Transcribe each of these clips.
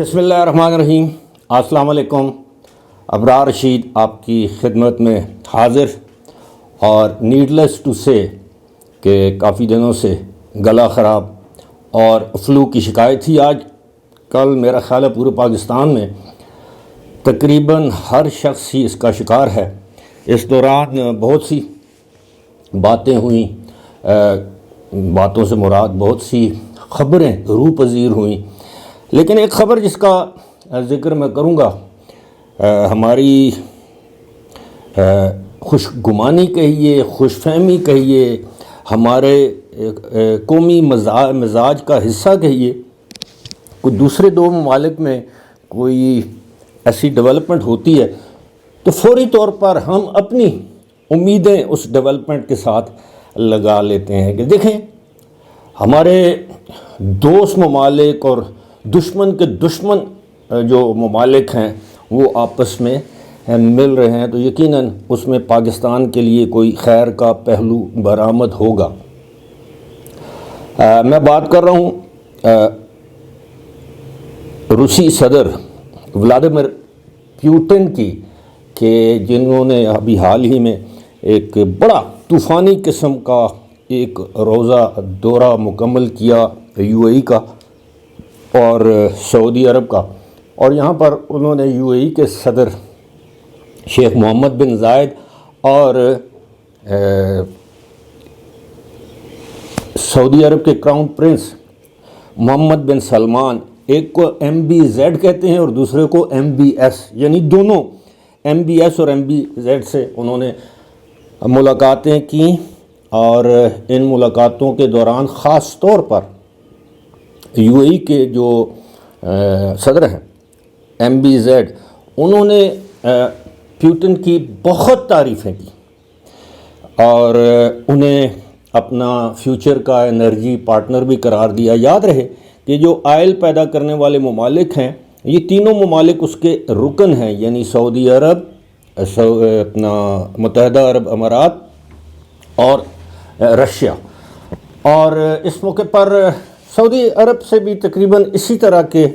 بسم اللہ الرحمن الرحیم۔ السلام علیکم۔ ابرار رشید آپ کی خدمت میں حاضر، اور نیڈلیس ٹو سے کہ کافی دنوں سے گلا خراب اور فلو کی شکایت تھی۔ آج کل میرا خیال ہے پورے پاکستان میں تقریباً ہر شخص ہی اس کا شکار ہے۔ اس دوران بہت سی باتیں ہوئیں، باتوں سے مراد بہت سی خبریں روح پذیر ہوئیں، لیکن ایک خبر جس کا ذکر میں کروں گا، ہماری خوش گمانی کہیے، خوش فہمی کہیے، ہمارے قومی مزاج کا حصہ کہیے، کوئی دوسرے دو ممالک میں کوئی ایسی ڈیولپمنٹ ہوتی ہے تو فوری طور پر ہم اپنی امیدیں اس ڈیولپمنٹ کے ساتھ لگا لیتے ہیں کہ دیکھیں ہمارے دوست ممالک اور دشمن کے دشمن جو ممالک ہیں وہ آپس میں مل رہے ہیں، تو یقیناً اس میں پاکستان کے لیے کوئی خیر کا پہلو برآمد ہوگا۔ میں بات کر رہا ہوں روسی صدر ولادیمیر پوٹن کی، کہ جنہوں نے ابھی حال ہی میں ایک بڑا طوفانی قسم کا ایک روزہ دورہ مکمل کیا یو اے ای کا اور سعودی عرب کا، اور یہاں پر انہوں نے یو اے ای کے صدر شیخ محمد بن زائد اور سعودی عرب کے کراؤن پرنس محمد بن سلمان، ایک کو ایم بی زیڈ کہتے ہیں اور دوسرے کو ایم بی ایس، یعنی دونوں ایم بی ایس اور ایم بی زیڈ سے انہوں نے ملاقاتیں کیں، اور ان ملاقاتوں کے دوران خاص طور پر یو اے ای کے جو صدر ہیں ایم بی زیڈ، انہوں نے پوٹن کی بہت تعریفیں کی اور انہیں اپنا فیوچر کا انرجی پارٹنر بھی قرار دیا۔ یاد رہے کہ جو آئل پیدا کرنے والے ممالک ہیں یہ تینوں ممالک اس کے رکن ہیں، یعنی سعودی عرب، اپنا متحدہ عرب امارات اور رشیا، اور اس موقع پر سعودی عرب سے بھی تقریباً اسی طرح کے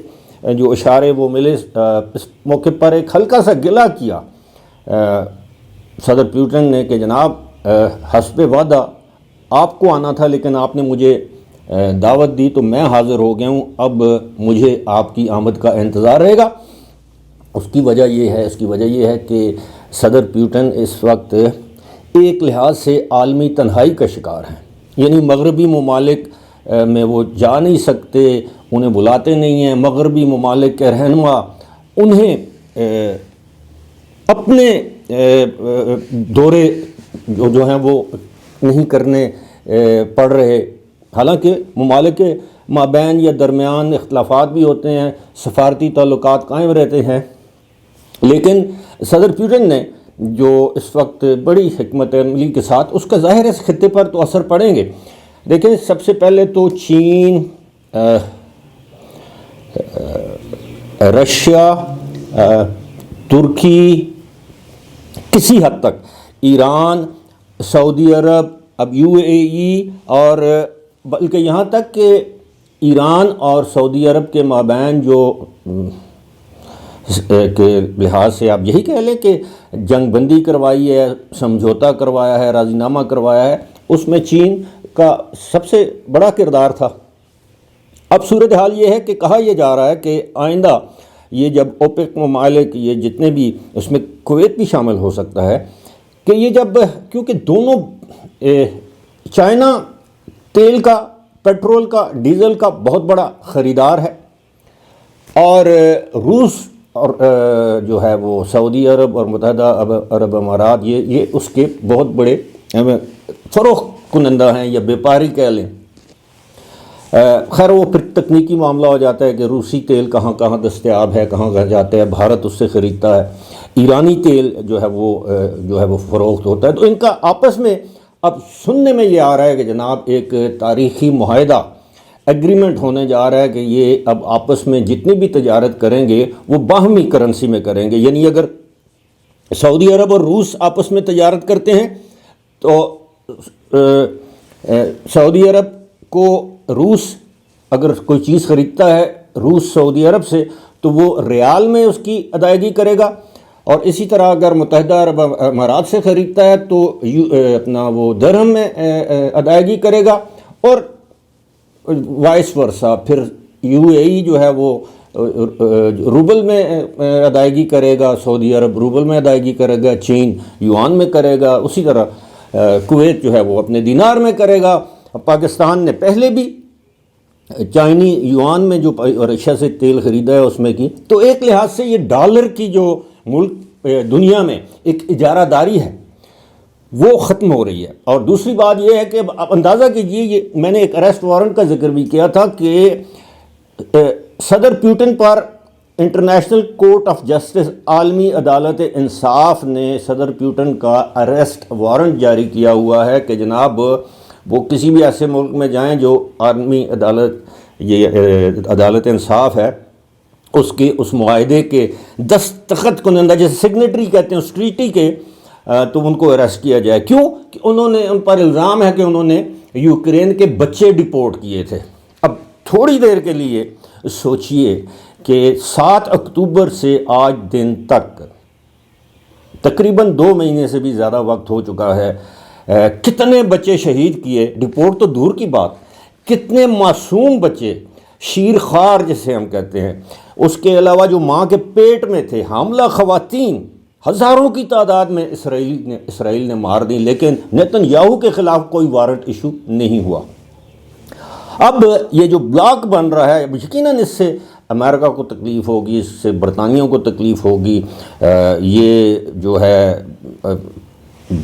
جو اشارے وہ ملے۔ اس موقع پر ایک ہلکا سا گلہ کیا صدر پوٹن نے کہ جناب حسب وعدہ آپ کو آنا تھا لیکن آپ نے مجھے دعوت دی تو میں حاضر ہو گیا ہوں، اب مجھے آپ کی آمد کا انتظار رہے گا۔ اس کی وجہ یہ ہے کہ صدر پوٹن اس وقت ایک لحاظ سے عالمی تنہائی کا شکار ہیں، یعنی مغربی ممالک میں وہ جا نہیں سکتے، انہیں بلاتے نہیں ہیں، مغربی ممالک کے رہنما انہیں اپنے دورے جو ہیں وہ نہیں کرنے پڑ رہے، حالانکہ ممالک کے مابین یا درمیان اختلافات بھی ہوتے ہیں، سفارتی تعلقات قائم رہتے ہیں، لیکن صدر پوٹن نے جو اس وقت بڑی حکمت عملی کے ساتھ، اس کا ظاہر ہے اس خطے پر تو اثر پڑیں گے۔ دیکھیں سب سے پہلے تو چین، رشیا، ترکی، کسی حد تک ایران، سعودی عرب، اب یو اے ای، اور بلکہ یہاں تک کہ ایران اور سعودی عرب کے مابین جو کے لحاظ سے آپ یہی کہہ لیں کہ جنگ بندی کروائی ہے، سمجھوتا کروایا ہے، راضی نامہ کروایا ہے، اس میں چین کا سب سے بڑا کردار تھا۔ اب صورتحال یہ ہے کہ کہا یہ جا رہا ہے کہ آئندہ یہ جب اوپیک ممالک، یہ جتنے بھی، اس میں کویت بھی شامل ہو سکتا ہے، کہ یہ جب، کیونکہ دونوں چائنا تیل کا، پیٹرول کا، ڈیزل کا بہت بڑا خریدار ہے، اور روس اور جو ہے وہ سعودی عرب اور متحدہ عرب امارات یہ اس کے بہت بڑے فروخت کنندہ ہیں یا بیپاری کہہ لیں۔ خیر وہ پھر تکنیکی معاملہ ہو جاتا ہے کہ روسی تیل کہاں کہاں دستیاب ہے، کہاں کہاں جاتا ہے، بھارت اس سے خریدتا ہے، ایرانی تیل جو ہے وہ فروخت ہوتا ہے، تو ان کا آپس میں اب سننے میں یہ آ رہا ہے کہ جناب ایک تاریخی معاہدہ، ایگریمنٹ ہونے جا رہا ہے کہ یہ اب آپس میں جتنی بھی تجارت کریں گے وہ باہمی کرنسی میں کریں گے، یعنی اگر سعودی عرب اور روس آپس میں تجارت کرتے ہیں تو سعودی عرب کو روس اگر کوئی چیز خریدتا ہے روس سعودی عرب سے تو وہ ریال میں اس کی ادائیگی کرے گا، اور اسی طرح اگر متحدہ عرب امارات سے خریدتا ہے تو اپنا وہ درہم میں ادائیگی کرے گا، اور وائس ورثہ پھر یو اے ای جو ہے وہ روبل میں ادائیگی کرے گا، سعودی عرب روبل میں ادائیگی کرے گا، چین یوان میں کرے گا، اسی طرح کویت جو ہے وہ اپنے دینار میں کرے گا۔ پاکستان نے پہلے بھی چائنی یوان میں جو رشیا سے تیل خریدا ہے اس میں کی، تو ایک لحاظ سے یہ ڈالر کی جو ملک دنیا میں ایک اجارہ داری ہے وہ ختم ہو رہی ہے۔ اور دوسری بات یہ ہے کہ آپ اندازہ کیجئے، یہ میں نے ایک اریسٹ وارنٹ کا ذکر بھی کیا تھا کہ صدر Putin per international court of justice, عالمی عدالت انصاف نے صدر پیوٹن کا اریسٹ وارنٹ جاری کیا ہوا ہے کہ جناب وہ کسی بھی ایسے ملک میں جائیں جو عالمی عدالت، یہ عدالت انصاف ہے، اس معاہدے کے دستخط کنندہ، جیسے سگنیٹری کہتے ہیں اس ٹریٹی کے، تو ان کو اریسٹ کیا جائے۔ کیوں؟ کہ انہوں نے، ان پر الزام ہے کہ انہوں نے یوکرین کے بچے ڈیپورٹ کیے تھے۔ اب تھوڑی دیر کے لیے سوچئے کہ 7 اکتوبر سے آج دن تک تقریباً 2 مہینے سے بھی زیادہ وقت ہو چکا ہے، کتنے بچے شہید کیے، ڈیپورٹ تو دور کی بات، کتنے معصوم بچے، شیر خوار جسے ہم کہتے ہیں، اس کے علاوہ جو ماں کے پیٹ میں تھے، حاملہ خواتین ہزاروں کی تعداد میں اسرائیل نے مار دی، لیکن نیتن یاہو کے خلاف کوئی وارنٹ ایشو نہیں ہوا۔ اب یہ جو بلاک بن رہا ہے، یقیناً اس سے امریکہ کو تکلیف ہوگی، اس سے برطانیہ کو تکلیف ہوگی۔ یہ جو ہے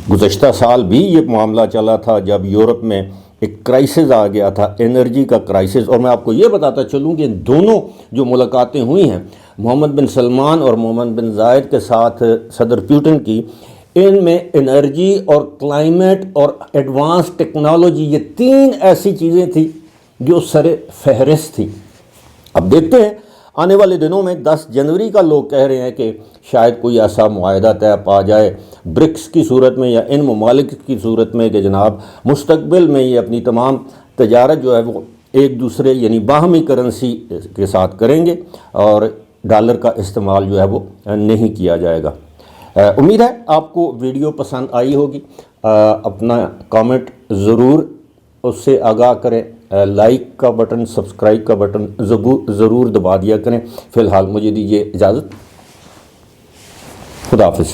گزشتہ سال بھی یہ معاملہ چلا تھا جب یورپ میں ایک کرائسس آ گیا تھا، انرجی کا کرائسس۔ اور میں آپ کو یہ بتاتا چلوں کہ دونوں جو ملاقاتیں ہوئی ہیں محمد بن سلمان اور محمد بن زائد کے ساتھ صدر پیوٹن کی، ان میں انرجی اور کلائمیٹ اور ایڈوانس ٹیکنالوجی، یہ 3 ایسی چیزیں تھیں جو سر فہرست تھیں۔ اب دیکھتے ہیں آنے والے دنوں میں 10 جنوری کا لوگ کہہ رہے ہیں کہ شاید کوئی ایسا معاہدہ طے پا جائے برکس کی صورت میں یا ان ممالک کی صورت میں کہ جناب مستقبل میں یہ اپنی تمام تجارت جو ہے وہ ایک دوسرے یعنی باہمی کرنسی کے ساتھ کریں گے اور ڈالر کا استعمال جو ہے وہ نہیں کیا جائے گا۔ امید ہے آپ کو ویڈیو پسند آئی ہوگی، اپنا کامنٹ ضرور اس سے آگاہ کریں، لائک کا بٹن، سبسکرائب کا بٹن ضرور دبا دیا کریں۔ فی الحال مجھے دیجیے اجازت، خدا حافظ۔